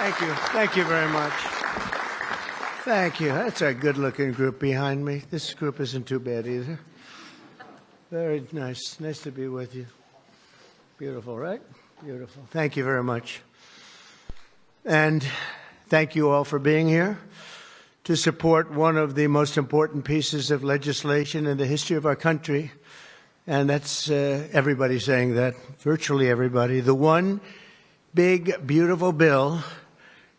Thank you. Thank you very much. Thank you. That's a good-looking group behind me. This group isn't too bad either. Very nice. Nice to be with you. Beautiful, right? Beautiful. Thank you very much. And thank you all for being here to support one of the most important pieces of legislation in the history of our country. And that's everybody saying that, virtually everybody. The one big, beautiful bill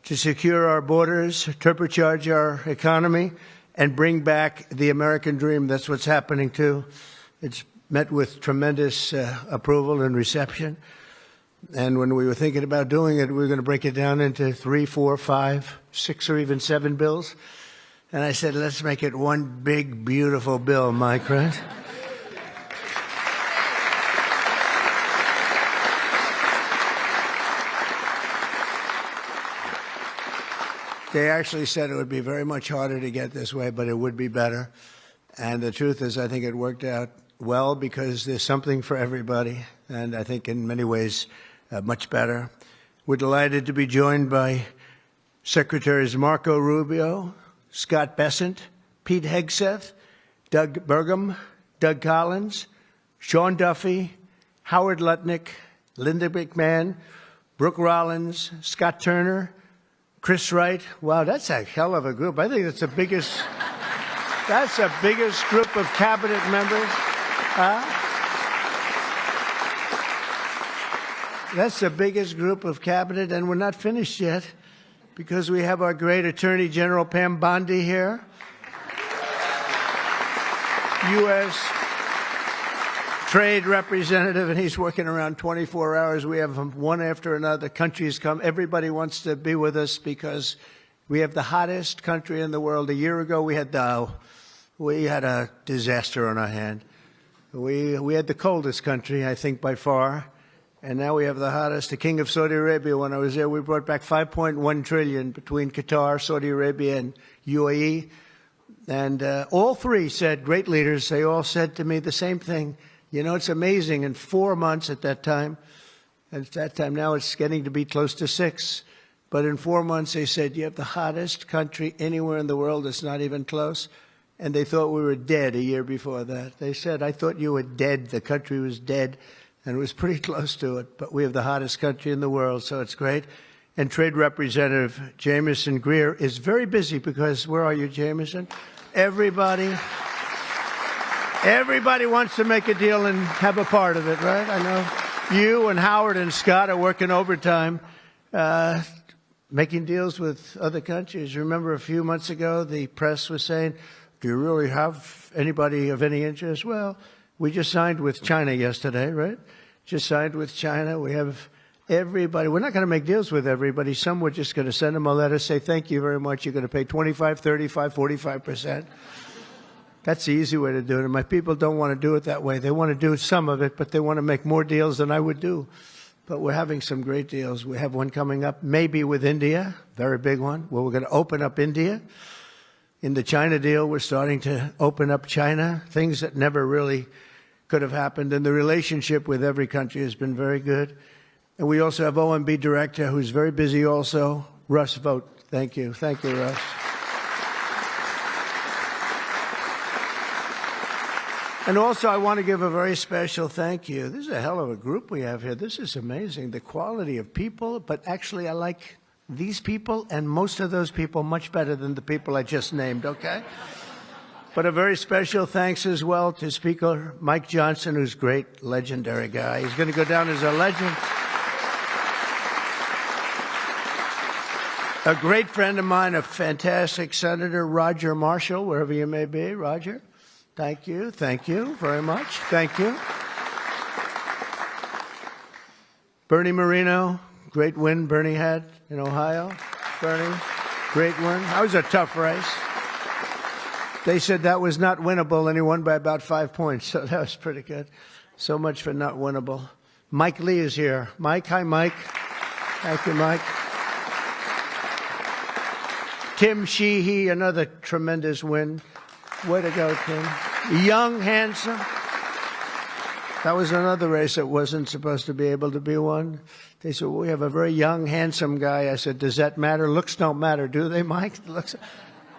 to secure our borders, turbocharge our economy, and bring back the American dream. That's what's happening, too. It's met with tremendous approval and reception. And when we were thinking about doing it, we were going to break it down into 3, 4, 5, 6, or even 7 bills. And I said, let's make it one big, beautiful bill, Mike, right? They actually said it would be very much harder to get this way, but it would be better. And the truth is, I think it worked out well because there's something for everybody, and I think in many ways much better. We're delighted to be joined by Secretaries Marco Rubio, Scott Bessent, Pete Hegseth, Doug Burgum, Doug Collins, Sean Duffy, Howard Lutnick, Linda McMahon, Brooke Rollins, Scott Turner, Chris Wright. Wow, that's a hell of a group. I think that's the biggest group of cabinet members. That's the biggest group of cabinet, and we're not finished yet because we have our great Attorney General Pam Bondi here, U.S. Trade Representative, and he's working around 24 hours. We have them one after another. Countries come. Everybody wants to be with us because we have the hottest country in the world. A year ago, we had a disaster on our hand. We had the coldest country, I think, by far. And now we have the hottest. The King of Saudi Arabia, when I was there, we brought back $5.1 trillion between Qatar, Saudi Arabia, and UAE. And all three said, great leaders, they all said to me the same thing. You know, it's amazing. In 4 months at that time, now it's getting to be close to 6. But in 4 months, they said, you have the hottest country anywhere in the world. It's not even close. And they thought we were dead a year before that. They said, I thought you were dead. The country was dead. And it was pretty close to it. But we have the hottest country in the world, so it's great. And Trade Representative Jamieson Greer is very busy because, where are you, Jamieson? Everybody wants to make a deal and have a part of it, right? I know you and Howard and Scott are working overtime, making deals with other countries. Remember a few months ago, the press was saying, do you really have anybody of any interest? Well, we just signed with China yesterday, right? Just signed with China. We have everybody. We're not going to make deals with everybody. Some we're just going to send them a letter, say, thank you very much. You're going to pay 25, 35, 45%. That's the easy way to do it. And my people don't want to do it that way. They want to do some of it, but they want to make more deals than I would do. But we're having some great deals. We have one coming up, maybe with India, very big one, where we're going to open up India. In the China deal, we're starting to open up China, things that never really could have happened. And the relationship with every country has been very good. And we also have OMB Director, who's very busy also, Russ Vogt. Thank you. Thank you, Russ. And also, I want to give a very special thank you. This is a hell of a group we have here. This is amazing, the quality of people. But actually, I like these people and most of those people much better than the people I just named, okay? But a very special thanks as well to Speaker Mike Johnson, who's a great, legendary guy. He's going to go down as a legend. A great friend of mine, a fantastic Senator, Roger Marshall, wherever you may be. Roger, thank you very much. Thank you. Bernie Moreno, great win Bernie had in Ohio. Bernie, great win. That was a tough race. They said that was not winnable, and he won by about 5 points, so that was pretty good. So much for not winnable. Mike Lee is here. Mike, hi, Mike. Thank you, Mike. Tim Sheehy, another tremendous win. Way to go, Tim. Young, handsome. That was another race that wasn't supposed to be able to be won. They said, well, we have a very young, handsome guy. I said, does that matter? Looks don't matter, do they, Mike? Looks.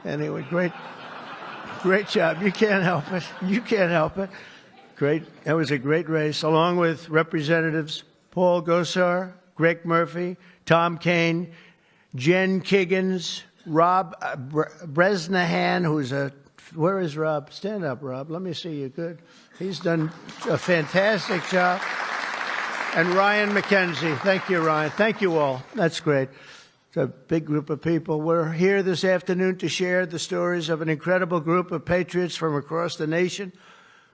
Anyway, great job. You can't help it. You can't help it. Great. That was a great race, along with Representatives Paul Gosar, Greg Murphy, Tom Kaine, Jen Kiggins, Rob Bresnahan, who's where is Rob? Stand up, Rob. Let me see you. Good. He's done a fantastic job. And Ryan McKenzie. Thank you, Ryan. Thank you all. That's great. It's a big group of people. We're here this afternoon to share the stories of an incredible group of patriots from across the nation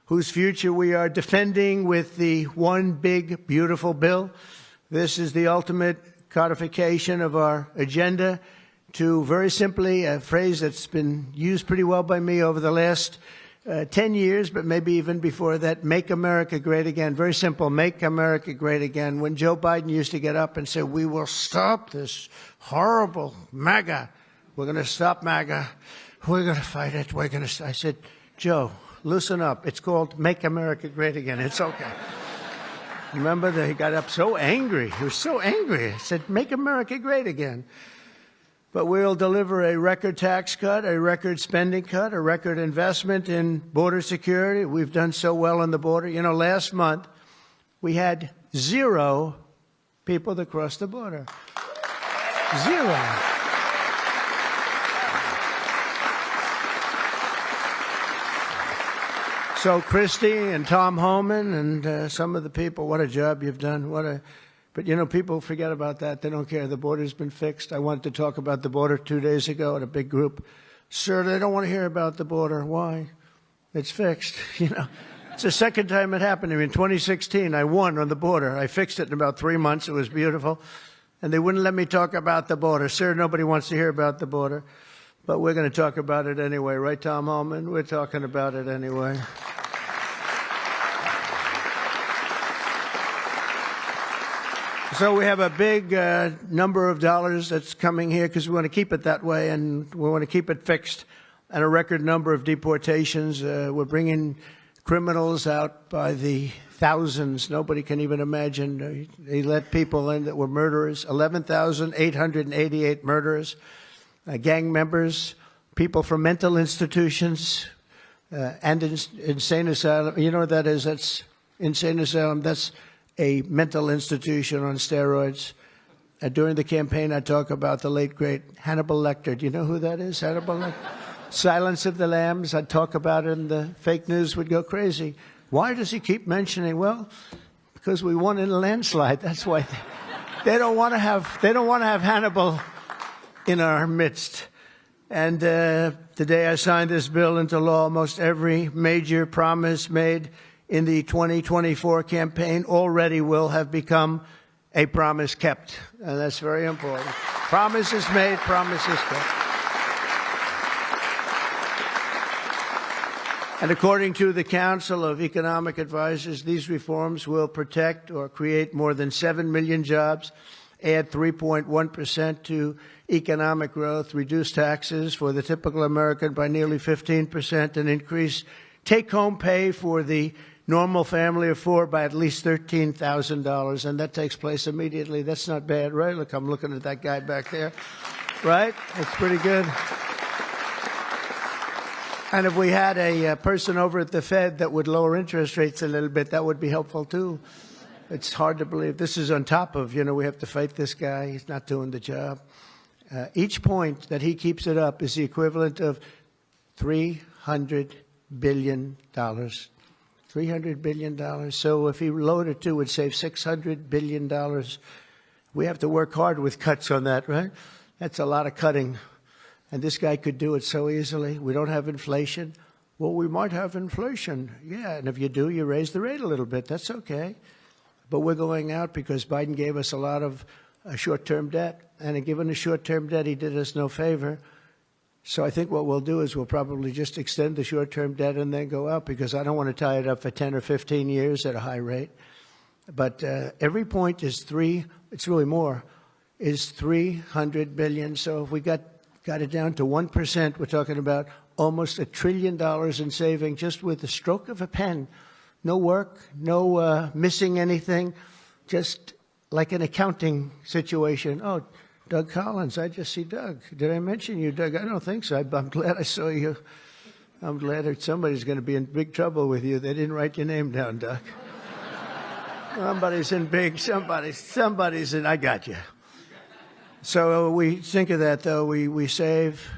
whose future we are defending with the one big, beautiful bill. This is the ultimate codification of our agenda to, very simply, a phrase that's been used pretty well by me over the last 10 years, but maybe even before that, make America great again. Very simple, make America great again. When Joe Biden used to get up and say, we will stop this horrible MAGA. We're going to stop MAGA. We're going to fight it. I said, Joe, loosen up. It's called Make America Great Again. It's okay. Remember that he got up so angry. He was so angry. He said, make America great again. But we'll deliver a record tax cut, a record spending cut, a record investment in border security. We've done so well on the border. You know, last month we had 0 people that crossed the border. 0. So Christie and Tom Homan and some of the people, what a job you've done. But, you know, people forget about that. They don't care. The border's been fixed. I wanted to talk about the border 2 days ago at a big group. Sir, they don't want to hear about the border. Why? It's fixed. You know, it's the second time it happened to me. In 2016, I won on the border. I fixed it in about 3 months. It was beautiful. And they wouldn't let me talk about the border. Sir, nobody wants to hear about the border. But we're going to talk about it anyway. Right, Tom Homan? We're talking about it anyway. So we have a big number of dollars that's coming here because we want to keep it that way, and we want to keep it fixed, and a record number of deportations. We're bringing criminals out by the thousands. Nobody can even imagine. They let people in that were murderers, 11,888 murderers, gang members, people from mental institutions and insane asylum. You know what that is? That's insane asylum. That's a mental institution on steroids. During the campaign, I talk about the late, great Hannibal Lecter. Do you know who that is, Hannibal Lecter? Silence of the Lambs. I'd talk about it, and the fake news would go crazy. Why does he keep mentioning? Well, because we won in a landslide. That's why they don't want to have Hannibal in our midst. And the day I signed this bill into law, almost every major promise made in the 2024 campaign already will have become a promise kept. And that's very important. Promises made, promises kept. And according to the Council of Economic Advisors, these reforms will protect or create more than 7 million jobs, add 3.1% to economic growth, reduce taxes for the typical American by nearly 15%, and increase take-home pay for the normal family of 4 by at least $13,000, and that takes place immediately. That's not bad, right? Look, I'm looking at that guy back there, right? That's pretty good. And if we had a person over at the Fed that would lower interest rates a little bit, that would be helpful too. It's hard to believe. This is on top of, we have to fight this guy. He's not doing the job. Each point that he keeps it up is the equivalent of $300 billion. $300 billion. So if he lowered it to, it would save $600 billion. We have to work hard with cuts on that, right? That's a lot of cutting. And this guy could do it so easily. We don't have inflation. Well, we might have inflation. Yeah, and if you do, you raise the rate a little bit. That's okay. But we're going out because Biden gave us a lot of short-term debt. And given the short-term debt, he did us no favor. So I think what we'll do is we'll probably just extend the short-term debt and then go out, because I don't want to tie it up for 10 or 15 years at a high rate. But every point is it's really more, is $300 billion. So if we got it down to 1%, we're talking about almost $1 trillion in saving just with the stroke of a pen. No work, no missing anything, just like an accounting situation. Oh, Doug Collins, I just see Doug. Did I mention you, Doug? I don't think so. I'm glad I saw you. I'm glad that somebody's going to be in big trouble with you. They didn't write your name down, Doug. Somebody's in big, somebody's in, I got you. So we think of that, though. We save,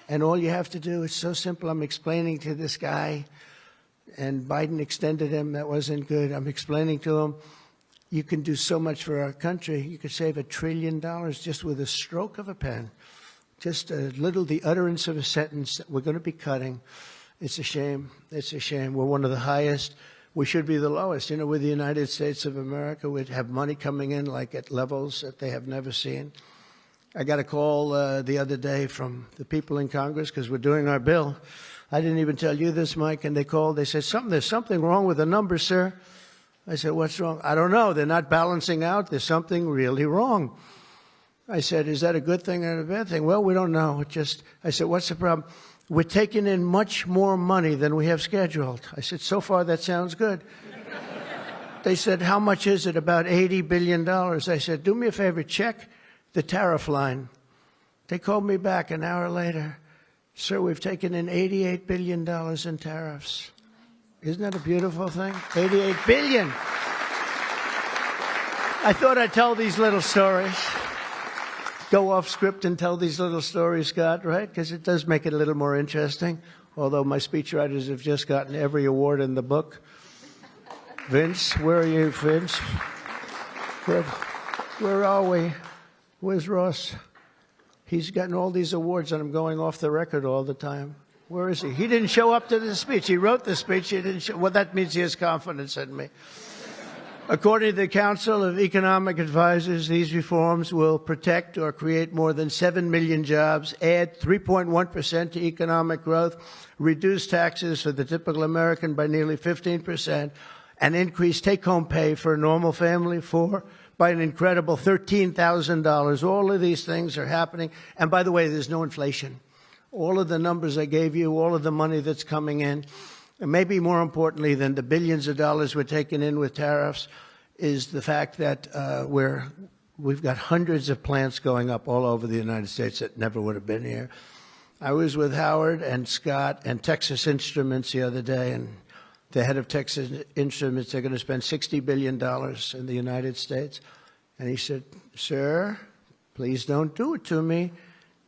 and all you have to do, it's so simple. I'm explaining to this guy, and Biden extended him. That wasn't good. I'm explaining to him, you can do so much for our country. You could save $1 trillion just with a stroke of a pen. Just a little, the utterance of a sentence that we're going to be cutting. It's a shame. It's a shame. We're one of the highest. We should be the lowest. You know, with the United States of America, we'd have money coming in like at levels that they have never seen. I got a call the other day from the people in Congress because we're doing our bill. I didn't even tell you this, Mike, and they called. They said, there's something wrong with the numbers, sir. I said, what's wrong? I don't know. They're not balancing out. There's something really wrong. I said, is that a good thing or a bad thing? Well, we don't know. I said, what's the problem? We're taking in much more money than we have scheduled. I said, so far that sounds good. They said, how much is it? About $80 billion. I said, do me a favor, check the tariff line. They called me back an hour later. Sir, we've taken in $88 billion in tariffs. Isn't that a beautiful thing? $88 billion. I thought I'd tell these little stories. Go off script and tell these little stories, Scott, right? Because it does make it a little more interesting. Although my speechwriters have just gotten every award in the book. Vince, where are you, Vince? Where are we? Where's Ross? He's gotten all these awards and I'm going off the record all the time. Where is he? He didn't show up to the speech. He wrote the speech. He didn't show. Well, that means he has confidence in me. According to the Council of Economic Advisors, these reforms will protect or create more than 7 million jobs, add 3.1% to economic growth, reduce taxes for the typical American by nearly 15%, and increase take-home pay for a normal family by an incredible $13,000. All of these things are happening. And by the way, there's no inflation. All of the numbers I gave you, all of the money that's coming in, and maybe more importantly than the billions of dollars we're taking in with tariffs is the fact that we've got hundreds of plants going up all over the United States that never would have been here. I was with Howard and Scott and Texas Instruments the other day, and the head of Texas Instruments, they're going to spend $60 billion in the United States. And he said, sir, please don't do it to me.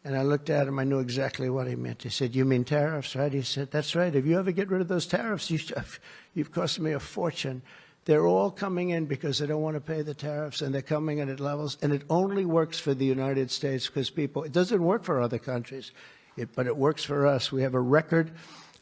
And I looked at him. I knew exactly what he meant. He said, you mean tariffs, right? He said, that's right. If you ever get rid of those tariffs, you've cost me a fortune. They're all coming in because they don't want to pay the tariffs, and they're coming in at levels. And it only works for the United States because it doesn't work for other countries, but it works for us. We have a record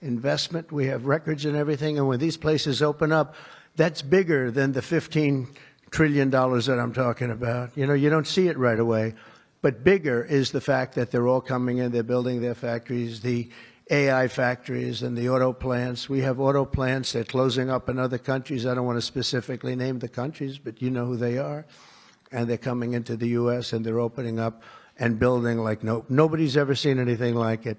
investment. We have records and everything. And when these places open up, that's bigger than the $15 trillion that I'm talking about. You know, you don't see it right away. But bigger is the fact that they're all coming in, they're building their factories, the AI factories and the auto plants. We have auto plants, they're closing up in other countries. I don't want to specifically name the countries, but you know who they are. And they're coming into the U.S. and they're opening up and building like nobody's ever seen anything like it.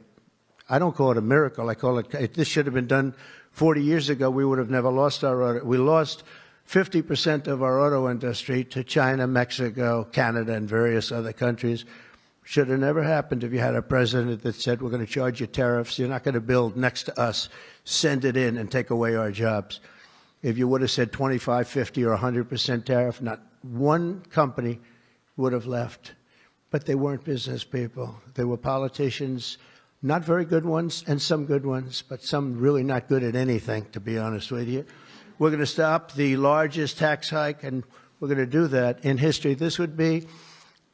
I don't call it a miracle. I call it, this should have been done 40 years ago. We would have never lost our auto. We lost 50% of our auto industry to China, Mexico, Canada, and various other countries. Should have never happened if you had a president that said, we're going to charge you tariffs. You're not going to build next to us. Send it in and take away our jobs. If you would have said 25, 50, or 100% tariff, not one company would have left. But they weren't business people. They were politicians, not very good ones, and some good ones, but some really not good at anything, to be honest with you. We're going to stop the largest tax hike, and we're going to do that in history. This would be,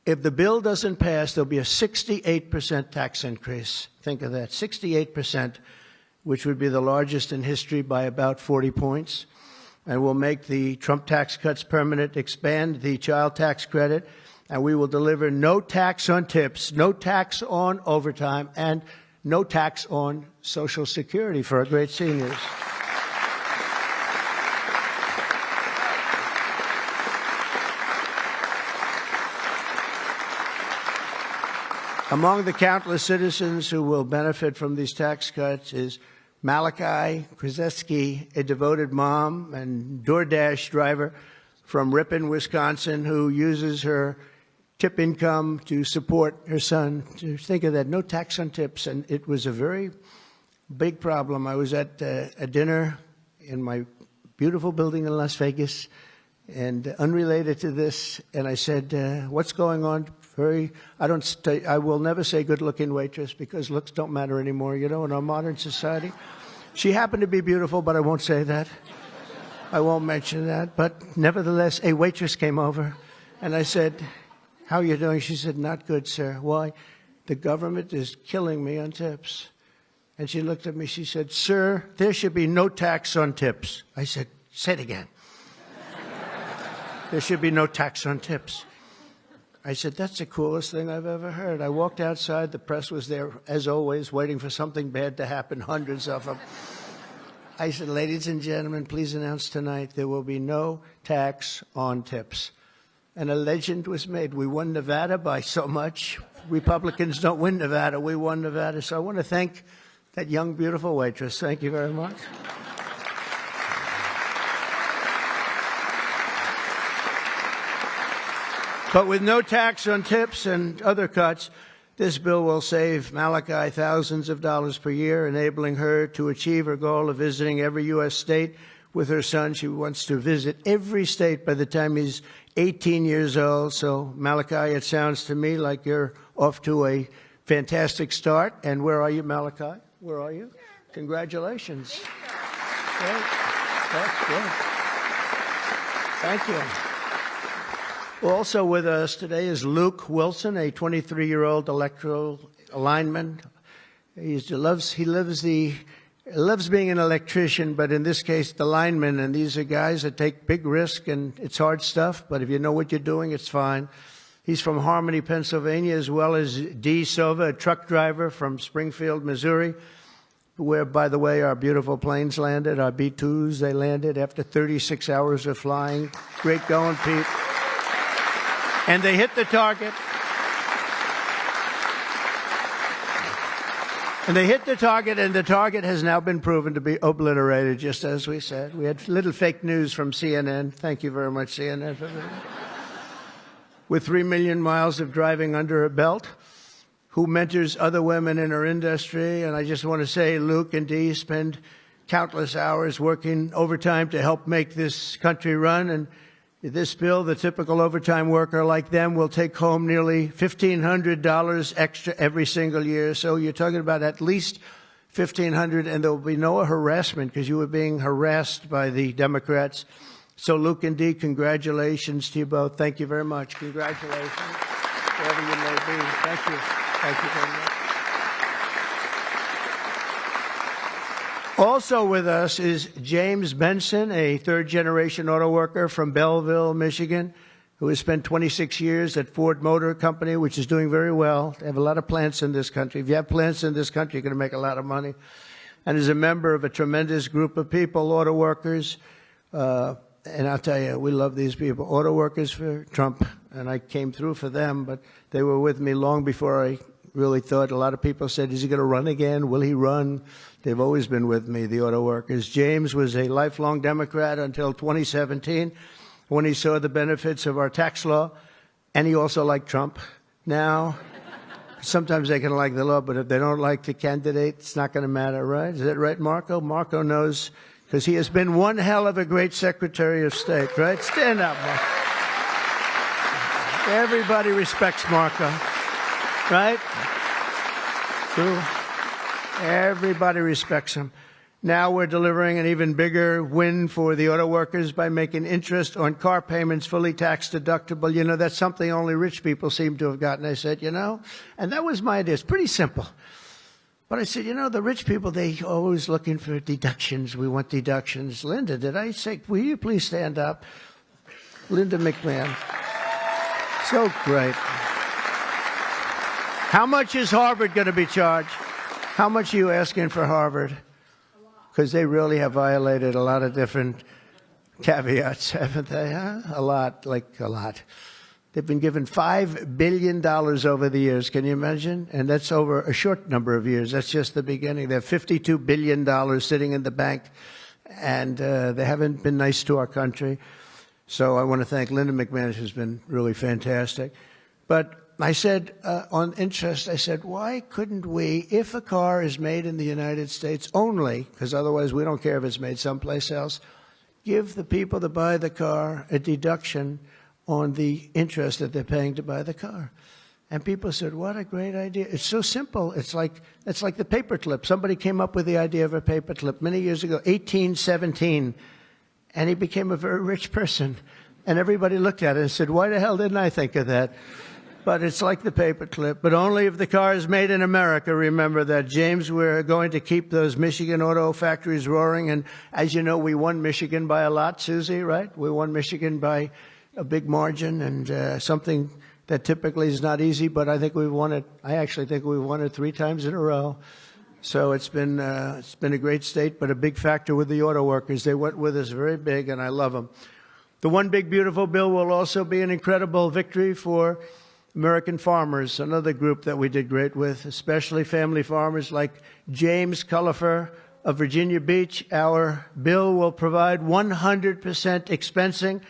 if the bill doesn't pass, there'll be a 68% tax increase. Think of that, 68%, which would be the largest in history by about 40 points. And we'll make the Trump tax cuts permanent, expand the child tax credit, and we will deliver no tax on tips, no tax on overtime, and no tax on Social Security for our great seniors. Among the countless citizens who will benefit from these tax cuts is Malachi Krzyzewski, a devoted mom and DoorDash driver from Ripon, Wisconsin, who uses her tip income to support her son. To think of that, no tax on tips, and it was a very big problem. I was at a dinner in my beautiful building in Las Vegas, and unrelated to this, and I said, what's going on? I will never say good-looking waitress because looks don't matter anymore, in our modern society. She happened to be beautiful, but I won't say that. I won't mention that. But nevertheless, a waitress came over, and I said, how are you doing? She said, not good, sir. Why? The government is killing me on tips. And she looked at me, she said, sir, there should be no tax on tips. I said, say it again. There should be no tax on tips. I said, that's the coolest thing I've ever heard. I walked outside. The press was there, as always, waiting for something bad to happen, hundreds of them. I said, ladies and gentlemen, please announce tonight there will be no tax on tips. And a legend was made. We won Nevada by so much. Republicans don't win Nevada. We won Nevada. So I want to thank that young, beautiful waitress. Thank you very much. But with no tax on tips and other cuts, this bill will save Malachi thousands of dollars per year, enabling her to achieve her goal of visiting every U.S. state with her son. She wants to visit every state by the time he's 18 years old. So, Malachi, it sounds to me like you're off to a fantastic start. And where are you, Malachi? Where are you? Congratulations. Great. That's good. Thank you. Also with us today is Luke Wilson, a 23-year-old electrical lineman. He loves being an electrician, but in this case, the lineman. And these are guys that take big risk, and it's hard stuff. But if you know what you're doing, it's fine. He's from Harmony, Pennsylvania, as well as Dee Sova, a truck driver from Springfield, Missouri, where, by the way, our beautiful planes landed, our B-2s. They landed after 36 hours of flying. Great going, Pete. And they hit the target. And they hit the target, and the target has now been proven to be obliterated, just as we said. We had little fake news from CNN. Thank you very much, CNN, for that. With 3 million miles of driving under her belt, who mentors other women in her industry. And I just want to say, Luke and Dee spend countless hours working overtime to help make this country run. And this bill, the typical overtime worker like them will take home nearly $1,500 extra every single year. So you're talking about at least $1,500, and there will be no harassment because you were being harassed by the Democrats. So Luke and Dee, congratulations to you both. Thank you very much. Congratulations, wherever you may be. Thank you. Thank you very much. Also with us is James Benson, a third-generation auto worker from Belleville, Michigan, who has spent 26 years at Ford Motor Company, which is doing very well. They have a lot of plants in this country. If you have plants in this country, you're going to make a lot of money. And is a member of a tremendous group of people, auto workers. And I'll tell you, we love these people. Auto workers for Trump, and I came through for them, but they were with me long before I really thought. A lot of people said, is he going to run again? Will he run? They've always been with me, the auto workers. James was a lifelong Democrat until 2017 when he saw the benefits of our tax law, and he also liked Trump. Now, sometimes they can like the law, but if they don't like the candidate, it's not going to matter, right? Is that right, Marco? Marco knows, because he has been one hell of a great Secretary of State, right? Stand up, Marco. Everybody respects Marco, right? True. Everybody respects him. Now we're delivering an even bigger win for the auto workers by making interest on car payments fully tax deductible. You know, that's something only rich people seem to have gotten. I said, and that was my idea. It's pretty simple. But I said, the rich people, they always looking for deductions. We want deductions. Linda, did I say, will you please stand up? Linda McMahon. So great. How much is Harvard going to be charged? How much are you asking for Harvard? Because they really have violated a lot of different caveats, haven't they? Huh? A lot, like a lot. They've been given $5 billion over the years. Can you imagine? And that's over a short number of years. That's just the beginning. They have $52 billion sitting in the bank, and they haven't been nice to our country. So I want to thank Linda McManus, who's been really fantastic. But I said, on interest, I said, why couldn't we, if a car is made in the United States only, because otherwise we don't care if it's made someplace else, give the people that buy the car a deduction on the interest that they're paying to buy the car. And people said, what a great idea. It's so simple. It's like the paperclip. Somebody came up with the idea of a paperclip many years ago, 1817, and he became a very rich person. And everybody looked at it and said, why the hell didn't I think of that? But it's like the paperclip, but only if the car is made in America. Remember that, James. We're going to keep those Michigan auto factories roaring. And as you know, we won Michigan by a lot, Susie, right? We won Michigan by a big margin, and something that typically is not easy, but I think we've won it. I actually think we've won it 3 times in a row. So it's been a great state, but a big factor with the auto workers. They went with us very big, and I love them. The One Big Beautiful Bill will also be an incredible victory for American farmers, another group that we did great with, especially family farmers like James Cullifer of Virginia Beach. Our bill will provide 100% expensing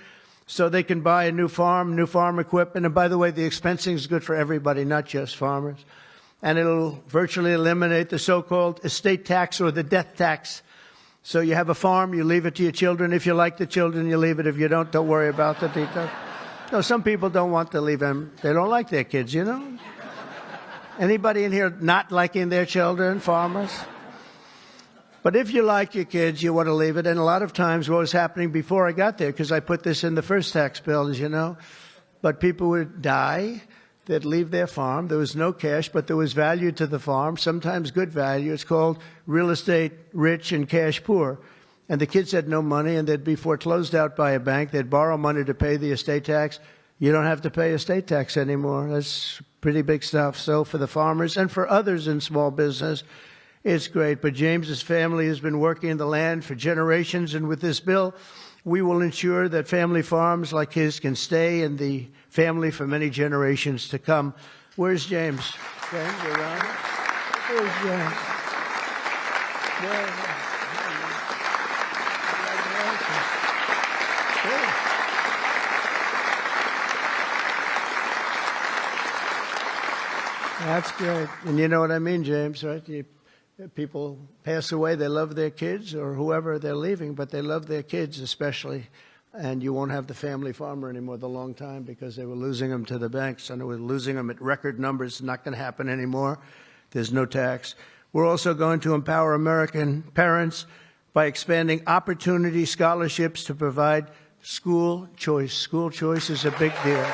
so they can buy a new farm equipment. And by the way, the expensing is good for everybody, not just farmers. And it'll virtually eliminate the so-called estate tax or the death tax. So you have a farm, you leave it to your children. If you like the children, you leave it. If you don't worry about the details. No, some people don't want to leave them. They don't like their kids, you know. Anybody in here not liking their children, farmers? But if you like your kids, you want to leave it. And a lot of times what was happening before I got there, because I put this in the first tax bill, as you know, but people would die, they'd leave their farm. There was no cash, but there was value to the farm, sometimes good value. It's called real estate rich and cash poor. And the kids had no money, and they'd be foreclosed out by a bank. They'd borrow money to pay the estate tax. You don't have to pay estate tax anymore. That's pretty big stuff. So for the farmers and for others in small business, it's great. But James's family has been working in the land for generations, and with this bill, we will ensure that family farms like his can stay in the family for many generations to come. Where's James? James, you around? Where's James? That's great. And you know what I mean, James, right? People pass away, they love their kids or whoever they're leaving, but they love their kids especially. And you won't have the family farmer anymore the long time because they were losing them to the banks, and they were losing them at record numbers. It's not going to happen anymore. There's no tax. We're also going to empower American parents by expanding opportunity scholarships to provide school choice. School choice is a big deal.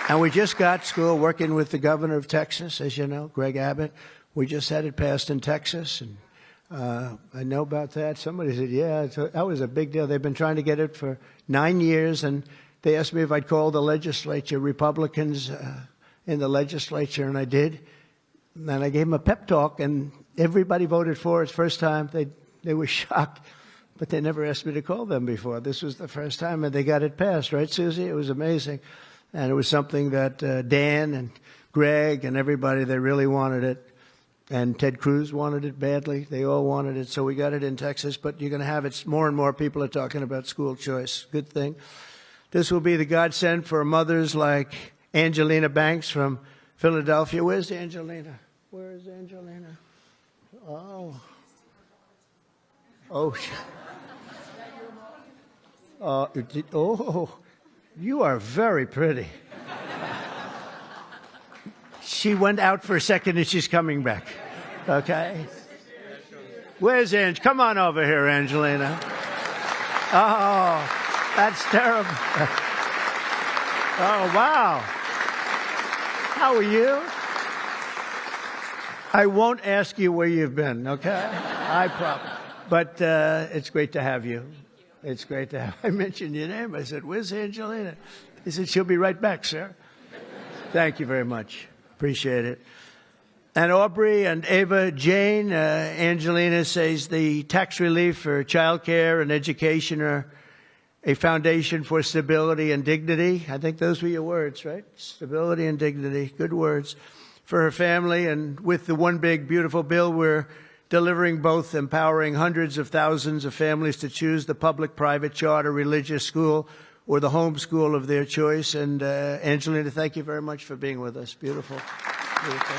And we just got school working with the governor of Texas, as you know, Greg Abbott. We just had it passed in Texas, and I know about that. Somebody said, yeah, that was a big deal. They've been trying to get it for 9 years, and they asked me if I'd call the legislature, Republicans in the legislature, and I did. And I gave them a pep talk, and everybody voted for it. First time, they were shocked, but they never asked me to call them before. This was the first time, and they got it passed, right, Susie? It was amazing. And it was something that Dan and Greg and everybody, they really wanted it. And Ted Cruz wanted it badly. They all wanted it. So we got it in Texas. But you're going to have it. More and more people are talking about school choice. Good thing. This will be the godsend for mothers like Angelina Banks from Philadelphia. Where's Angelina? Where is Angelina? Oh. Oh. You are very pretty. She went out for a second and she's coming back. Okay? Where's Ange? Come on over here, Angelina. Oh, that's terrible. Oh, wow. How are you? I won't ask you where you've been, okay? I promise. But it's great to have you. It's great to have. I mentioned your name. I said, where's Angelina? He said, she'll be right back, sir. Thank you very much. Appreciate it. And Aubrey and Ava Jane, Angelina says the tax relief for child care and education are a foundation for stability and dignity. I think those were your words, right? Stability and dignity. Good words for her family. And with the One Big Beautiful Bill, we're delivering both, empowering hundreds of thousands of families to choose the public, private, charter, religious school or the home school of their choice. And Angelina, thank you very much for being with us. Beautiful. Beautiful.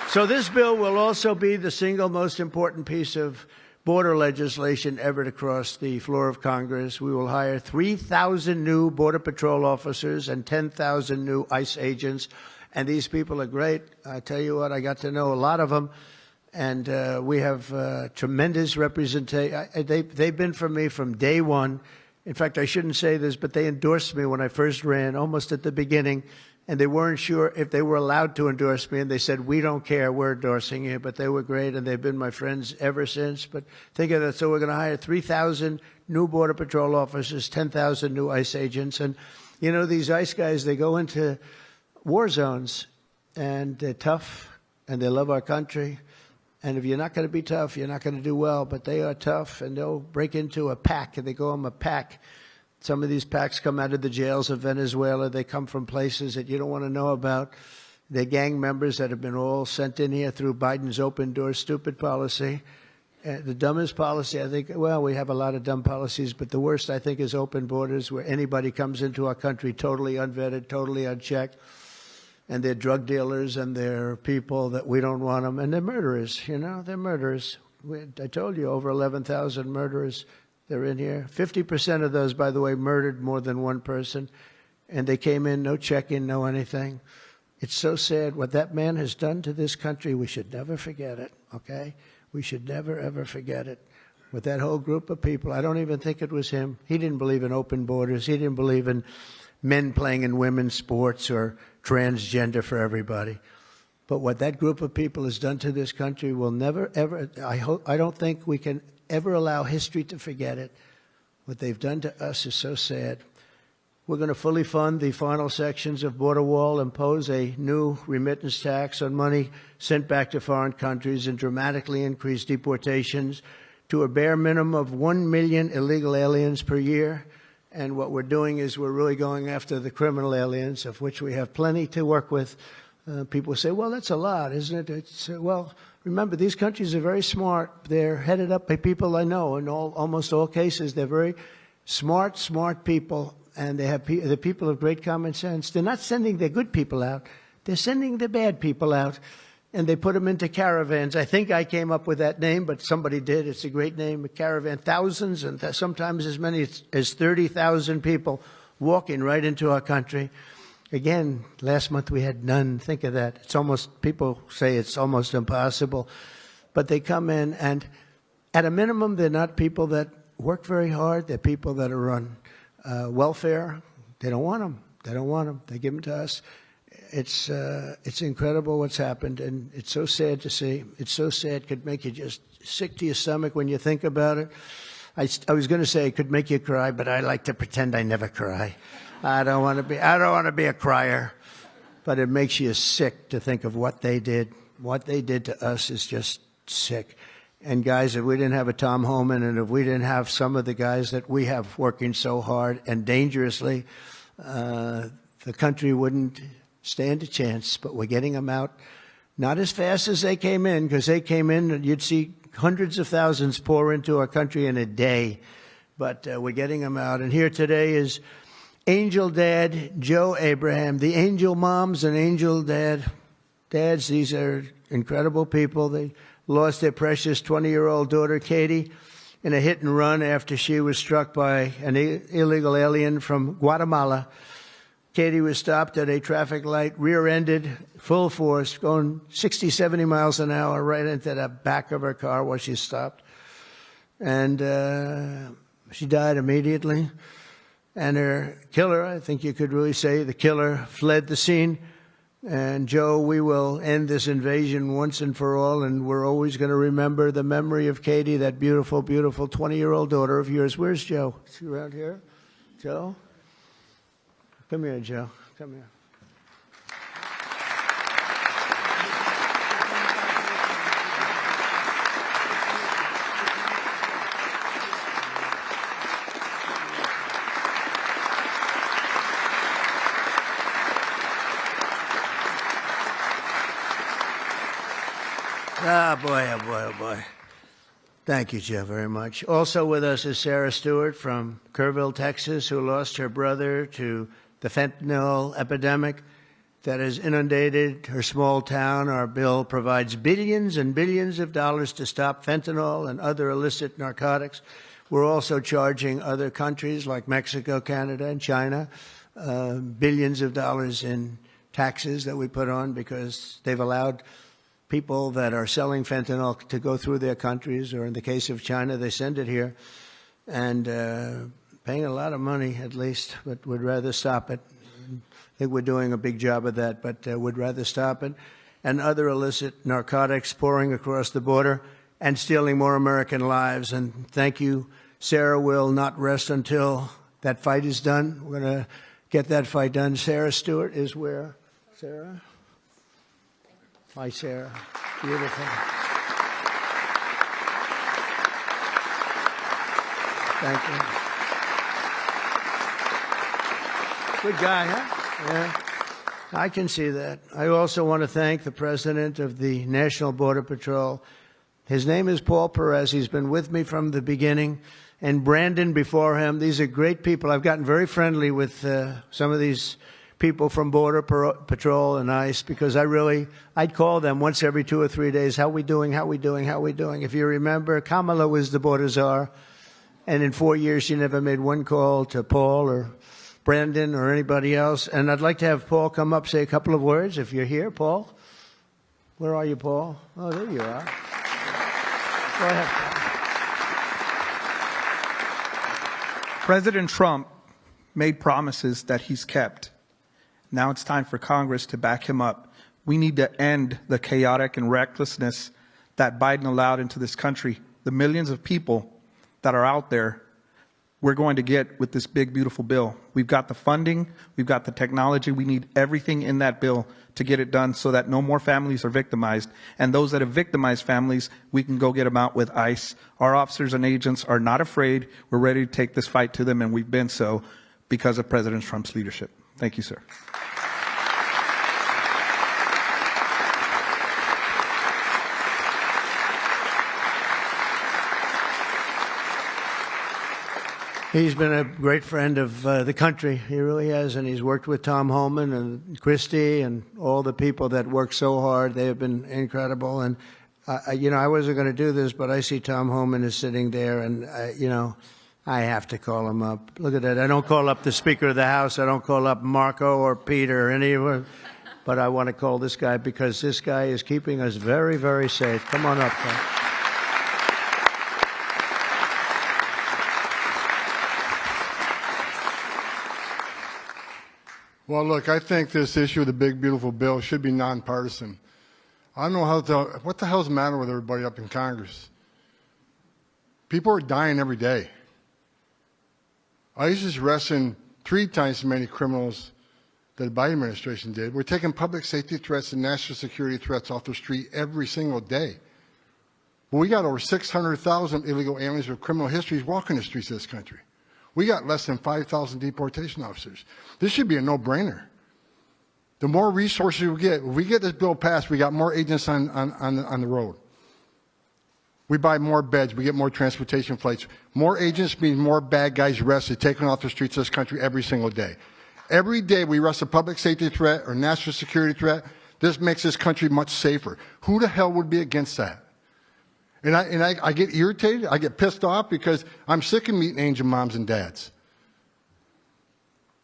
So this bill will also be the single most important piece of border legislation ever to cross the floor of Congress. We will hire 3,000 new Border Patrol officers and 10,000 new ICE agents. And these people are great. I tell you what, I got to know a lot of them. And we have tremendous representation. They've been for me from day one. In fact, I shouldn't say this, but they endorsed me when I first ran, almost at the beginning. And they weren't sure if they were allowed to endorse me. And they said, we don't care, we're endorsing you. But they were great, and they've been my friends ever since. But think of that. So we're going to hire 3,000 new Border Patrol officers, 10,000 new ICE agents. And, you know, these ICE guys, they go into war zones, and they're tough, and they love our country. And if you're not going to be tough, you're not going to do well. But they are tough, and they'll break into a pack, and they call them a pack. Some of these packs come out of the jails of Venezuela. They come from places that you don't want to know about. They're gang members that have been all sent in here through Biden's open door stupid policy. The dumbest policy, I think, well, we have a lot of dumb policies, but the worst, I think, is open borders, where anybody comes into our country totally unvetted, totally unchecked. And they're drug dealers, and they're people that we don't want them. And they're murderers, you know, they're murderers. I told you, over 11,000 murderers. They're in here. 50% of those, by the way, murdered more than one person. And they came in, no check-in, no anything. It's so sad. What that man has done to this country, we should never forget it, okay? We should never, ever forget it. With that whole group of people, I don't even think it was him. He didn't believe in open borders. He didn't believe in men playing in women's sports or transgender for everybody. But what that group of people has done to this country will never, ever, I don't think we can ever allow history to forget it. What they've done to us is so sad. We're going to fully fund the final sections of Border Wall, impose a new remittance tax on money sent back to foreign countries, and dramatically increase deportations to a bare minimum of 1 million illegal aliens per year. And what we're doing is we're really going after the criminal aliens, of which we have plenty to work with. People say, well, that's a lot, isn't it? Well, remember, these countries are very smart. They're headed up by people I know. In almost all cases, they're very smart people, and they're people of great common sense. They're not sending their good people out. They're sending the bad people out, and they put them into caravans. I think I came up with that name, but somebody did. It's a great name, a caravan. Thousands and sometimes as many as 30,000 people walking right into our country. Again, last month we had none. Think of that. It's almost, people say it's almost impossible. But they come in, and at a minimum, they're not people that work very hard. They're people that are on welfare. They don't want them. They don't want them. They give them to us. It's incredible what's happened, and it's so sad to see. It's so sad. It could make you just sick to your stomach when you think about it. I was going to say it could make you cry, but I like to pretend I never cry. I don't want to be a crier, but it makes you sick to think of what they did. What they did to us is just sick. And guys, if we didn't have a Tom Homan, and if we didn't have some of the guys that we have working so hard and dangerously, the country wouldn't stand a chance. But we're getting them out, not as fast as they came in, because they came in and you'd see hundreds of thousands pour into our country in a day. But we're getting them out. And here today is Angel Dad Joe Abraham, the Angel Moms and Angel Dads. These are incredible people. They lost their precious 20-year-old daughter, Katie, in a hit and run after she was struck by an illegal alien from Guatemala. Katie was stopped at a traffic light, rear-ended, full force, going 60, 70 miles an hour right into the back of her car while she stopped. And she died immediately. And her killer, I think you could really say the killer, fled the scene. And Joe, we will end this invasion once and for all, and we're always going to remember the memory of Katie, that beautiful, beautiful 20-year-old daughter of yours. Where's Joe? Is she around here? Joe? Come here, Joe. Come here. Ah, boy, oh, boy, oh, boy. Thank you, Jeff, very much. Also with us is Sarah Stewart from Kerrville, Texas, who lost her brother to the fentanyl epidemic that has inundated her small town. Our bill provides billions and billions of dollars to stop fentanyl and other illicit narcotics. We're also charging other countries like Mexico, Canada, and China billions of dollars in taxes that we put on because they've allowed people that are selling fentanyl to go through their countries, or in the case of China, they send it here, and paying a lot of money at least, but would rather stop it. I think we're doing a big job of that, but would rather stop it. And other illicit narcotics pouring across the border and stealing more American lives. And thank you. Sarah will not rest until that fight is done. We're going to get that fight done. Sarah Stewart is where? Sarah? Hi, Sarah. Beautiful. Thank you. Good guy, huh? Yeah. I can see that. I also want to thank the president of the National Border Patrol. His name is Paul Perez. He's been with me from the beginning. And Brandon before him. These are great people. I've gotten very friendly with some of these people from Border Patrol and ICE because I'd call them once every 2 or 3 days. How we doing? How we doing? How we doing? If you remember, Kamala was the border czar. And in 4 years, she never made one call to Paul or Brandon or anybody else. And I'd like to have Paul come up, say a couple of words. If you're here, Paul. Where are you, Paul? Oh, there you are. Go ahead, Paul. President Trump made promises that he's kept. Now it's time for Congress to back him up. We need to end the chaotic and recklessness that Biden allowed into this country. The millions of people that are out there, we're going to get with this big, beautiful bill. We've got the funding, we've got the technology, we need everything in that bill to get it done so that no more families are victimized. And those that have victimized families, we can go get them out with ICE. Our officers and agents are not afraid. We're ready to take this fight to them, and we've been so because of President Trump's leadership. Thank you, sir. He's been a great friend of the country. He really has, and he's worked with Tom Homan and Christie and all the people that work so hard. They have been incredible. And, I wasn't going to do this, but I see Tom Homan is sitting there, and, I have to call him up. Look at that. I don't call up the Speaker of the House. I don't call up Marco or Peter or anyone. But I want to call this guy because this guy is keeping us very, very safe. Come on up, Tom. Well, look, I think this issue of the big, beautiful bill should be nonpartisan. I don't know what the hell's the matter with everybody up in Congress? People are dying every day. ICE is arresting 3 times as many criminals that the Biden administration did. We're taking public safety threats and national security threats off the street every single day. But we got over 600,000 illegal aliens with criminal histories walking the streets of this country. We got less than 5,000 deportation officers. This should be a no-brainer. The more resources we get, if we get this bill passed, we got more agents on the road. We buy more beds, we get more transportation flights. More agents means more bad guys arrested, taken off the streets of this country every single day. Every day we arrest a public safety threat or national security threat. This makes this country much safer. Who the hell would be against that? And I get irritated, I get pissed off because I'm sick of meeting angel moms and dads.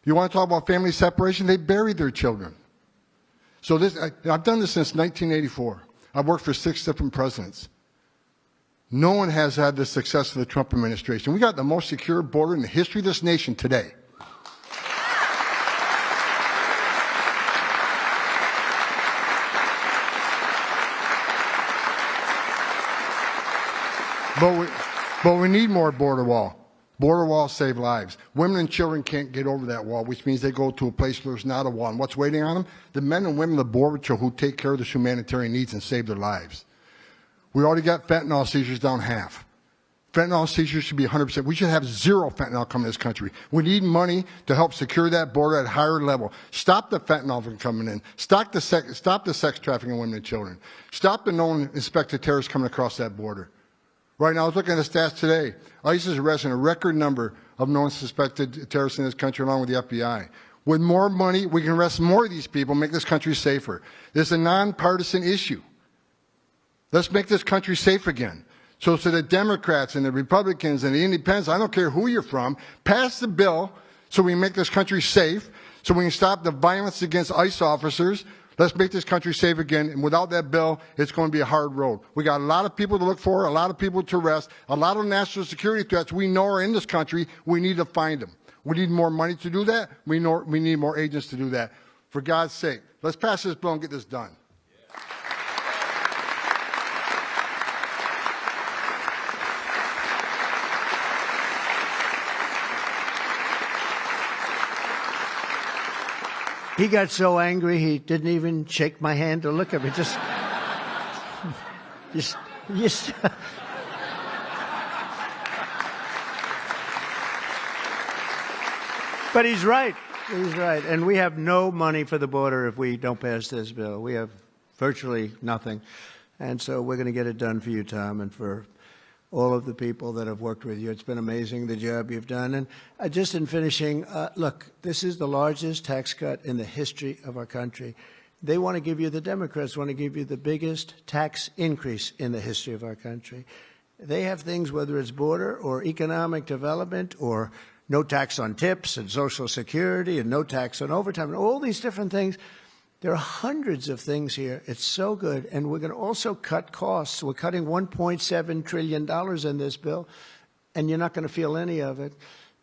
You want to talk about family separation? They bury their children. So I've done this since 1984. I've worked for 6 different presidents. No one has had the success of the Trump administration. We got the most secure border in the history of this nation today. But we need more border wall. Border walls save lives. Women and children can't get over that wall, which means they go to a place where there's not a wall. And what's waiting on them? The men and women of the Border Patrol who take care of the humanitarian needs and save their lives. We already got fentanyl seizures down half. Fentanyl seizures should be 100%. We should have zero fentanyl coming to this country. We need money to help secure that border at a higher level. Stop the fentanyl from coming in. Stop the sex trafficking of women and children. Stop the known inspected terrorists coming across that border. Right now, I was looking at the stats today. ICE is arresting a record number of known suspected terrorists in this country, along with the FBI. With more money, we can arrest more of these people, make this country safer. This is a nonpartisan issue. Let's make this country safe again. So to the Democrats and the Republicans and the Independents, I don't care who you're from, pass the bill so we can make this country safe, so we can stop the violence against ICE officers. Let's make this country safe again. And without that bill, it's going to be a hard road. We got a lot of people to look for, a lot of people to arrest, a lot of national security threats we know are in this country. We need to find them. We need more money to do that. We need more agents to do that. For God's sake, let's pass this bill and get this done. He got so angry he didn't even shake my hand or look at me. Just. But he's right. He's right. And we have no money for the border if we don't pass this bill. We have virtually nothing. And so we're going to get it done for you, Tom, and for all of the people that have worked with you. It's been amazing, the job you've done. And just in finishing, look, this is the largest tax cut in the history of our country. They want to give you, the Democrats want to give you the biggest tax increase in the history of our country. They have things, whether it's border or economic development or no tax on tips and Social Security and no tax on overtime and all these different things. There are hundreds of things here. It's so good. And we're going to also cut costs. We're cutting $1.7 trillion in this bill, and you're not going to feel any of it.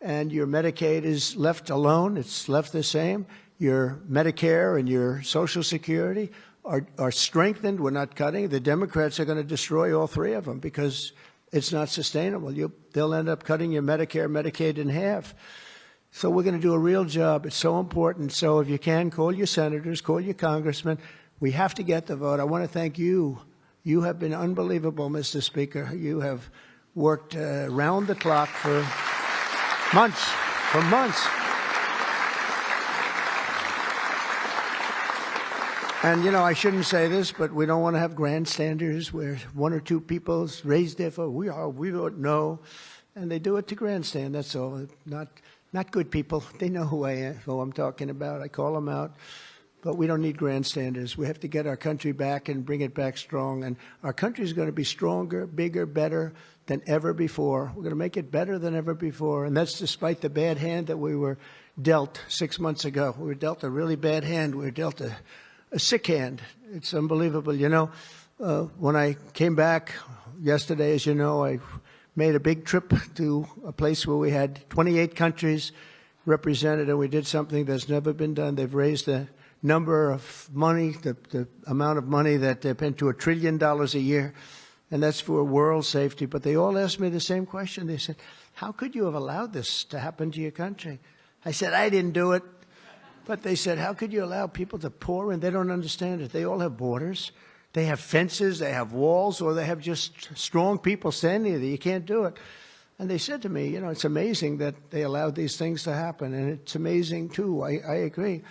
And your Medicaid is left alone. It's left the same. Your Medicare and your Social Security are strengthened. We're not cutting. The Democrats are going to destroy all three of them because it's not sustainable. They'll end up cutting your Medicare, Medicaid in half. So we're going to do a real job. It's so important. So if you can, call your senators, call your congressmen. We have to get the vote. I want to thank you. You have been unbelievable, Mr. Speaker. You have worked round the clock for months, And, you know, I shouldn't say this, but we don't want to have grandstanders where one or two people raise their vote. We don't know. And they do it to grandstand, that's all. Not good people. They know who I'm talking about. I call them out. But we don't need grandstanders. We have to get our country back and bring it back strong. And our country is going to be stronger, bigger, better than ever before. We're going to make it better than ever before. And that's despite the bad hand that we were dealt 6 months ago. We were dealt a really bad hand. We were dealt a sick hand. It's unbelievable. You know, when I came back yesterday, as you know, I made a big trip to a place where we had 28 countries represented, and we did something that's never been done. They've raised the number of money, the amount of money that they've spent to $1 trillion a year, and that's for world safety. But they all asked me the same question. They said, how could you have allowed this to happen to your country? I said, I didn't do it. But they said, how could you allow people to pour in? They don't understand it. They all have borders. They have fences, they have walls, or they have just strong people standing there. You can't do it. And they said to me, you know, it's amazing that they allowed these things to happen. And it's amazing, too. I agree.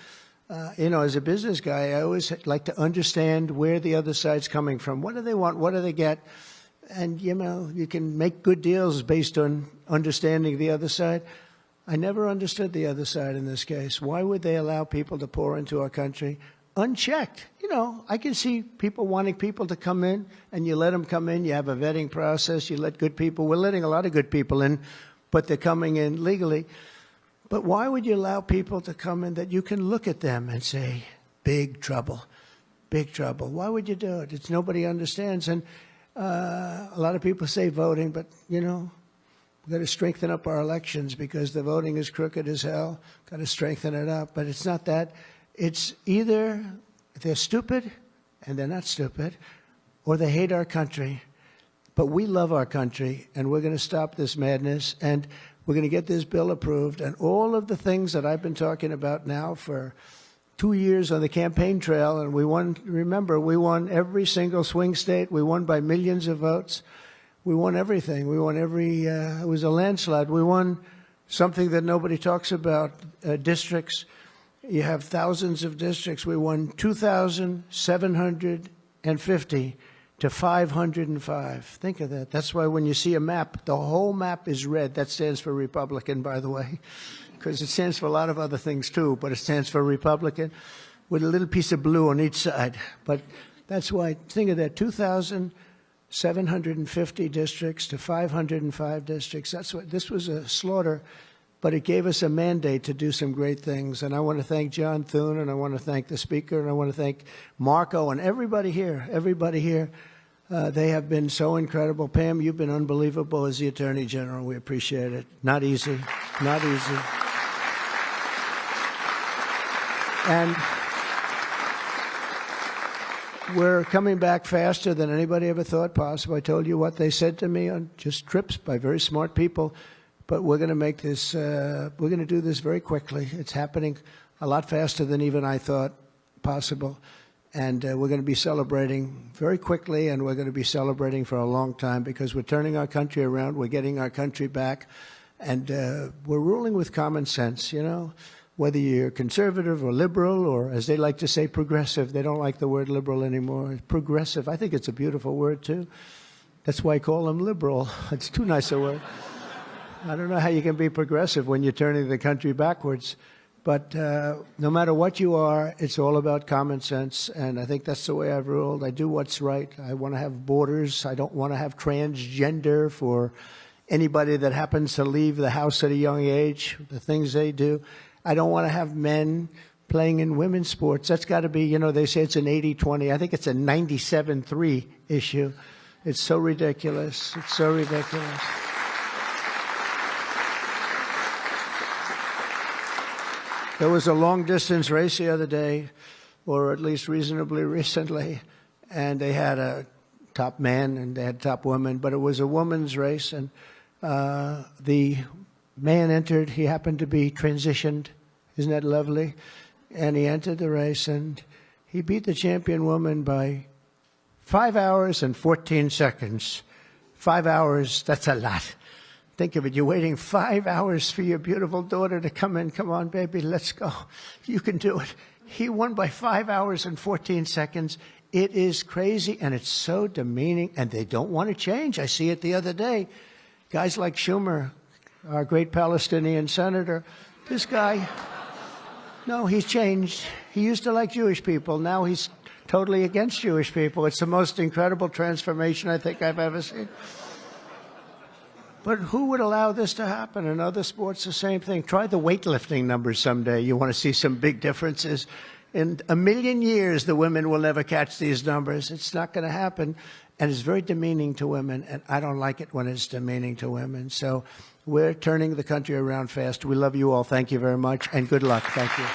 You know, as a business guy, I always like to understand where the other side's coming from. What do they want? What do they get? And, you know, you can make good deals based on understanding the other side. I never understood the other side in this case. Why would they allow people to pour into our country unchecked? You know, I can see people wanting people to come in, and you let them come in. You have a vetting process. You let good people. We're letting a lot of good people in, but they're coming in legally. But why would you allow people to come in that you can look at them and say, big trouble, big trouble? Why would you do it? It's nobody understands. And a lot of people say voting, but, you know, we've got to strengthen up our elections because the voting is crooked as hell. Got to strengthen it up. But it's not that. It's either they're stupid and they're not stupid, or they hate our country. But we love our country, and we're going to stop this madness, and we're going to get this bill approved. And all of the things that I've been talking about now for 2 years on the campaign trail, and we won, remember, we won every single swing state. We won by millions of votes. We won everything. We won every, it was a landslide. We won something that nobody talks about, districts. You have thousands of districts. We won 2,750 to 505. Think of that. That's why when you see a map, the whole map is red. That stands for Republican, by the way, because it stands for a lot of other things too, but it stands for Republican with a little piece of blue on each side. But that's why, think of that, 2,750 districts to 505 districts. That's what, this was a slaughter, but it gave us a mandate to do some great things. And I want to thank John Thune, and I want to thank the Speaker, and I want to thank Marco and everybody here, they have been so incredible. Pam, you've been unbelievable as the Attorney General. We appreciate it. Not easy, not easy. And we're coming back faster than anybody ever thought possible. I told you what they said to me on just trips by very smart people. But we're going to make this, we're going to do this very quickly. It's happening a lot faster than even I thought possible. And we're going to be celebrating very quickly, and we're going to be celebrating for a long time because we're turning our country around. We're getting our country back. And we're ruling with common sense, you know. Whether you're conservative or liberal or, as they like to say, progressive. They don't like the word liberal anymore. Progressive, I think it's a beautiful word, too. That's why I call them liberal. It's too nice a word. I don't know how you can be progressive when you're turning the country backwards. But no matter what you are, it's all about common sense. And I think that's the way I've ruled. I do what's right. I want to have borders. I don't want to have transgender for anybody that happens to leave the house at a young age, the things they do. I don't want to have men playing in women's sports. That's got to be, you know, they say it's an 80-20. I think it's a 97-3 issue. It's so ridiculous. It's so ridiculous. There was a long-distance race the other day, or at least reasonably recently, and they had a top man and they had top woman, but it was a woman's race, and the man entered. He happened to be transitioned. Isn't that lovely? And he entered the race, and he beat the champion woman by 5 hours and 14 seconds. 5 hours, that's a lot. Think of it. You're waiting 5 hours for your beautiful daughter to come in. Come on, baby, let's go. You can do it. He won by 5 hours and 14 seconds. It is crazy, and it's so demeaning, and they don't want to change. I see it the other day. Guys like Schumer, our great Palestinian senator, this guy, no, he's changed. He used to like Jewish people. Now he's totally against Jewish people. It's the most incredible transformation I think I've ever seen. But who would allow this to happen? In other sports, the same thing. Try the weightlifting numbers someday. You want to see some big differences. In a million years, the women will never catch these numbers. It's not going to happen. And it's very demeaning to women, and I don't like it when it's demeaning to women. So we're turning the country around fast. We love you all. Thank you very much, and good luck. Thank you.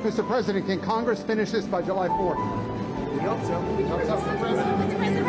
Mr. President, can Congress finish this by July 4th? We hope so. Mr. President.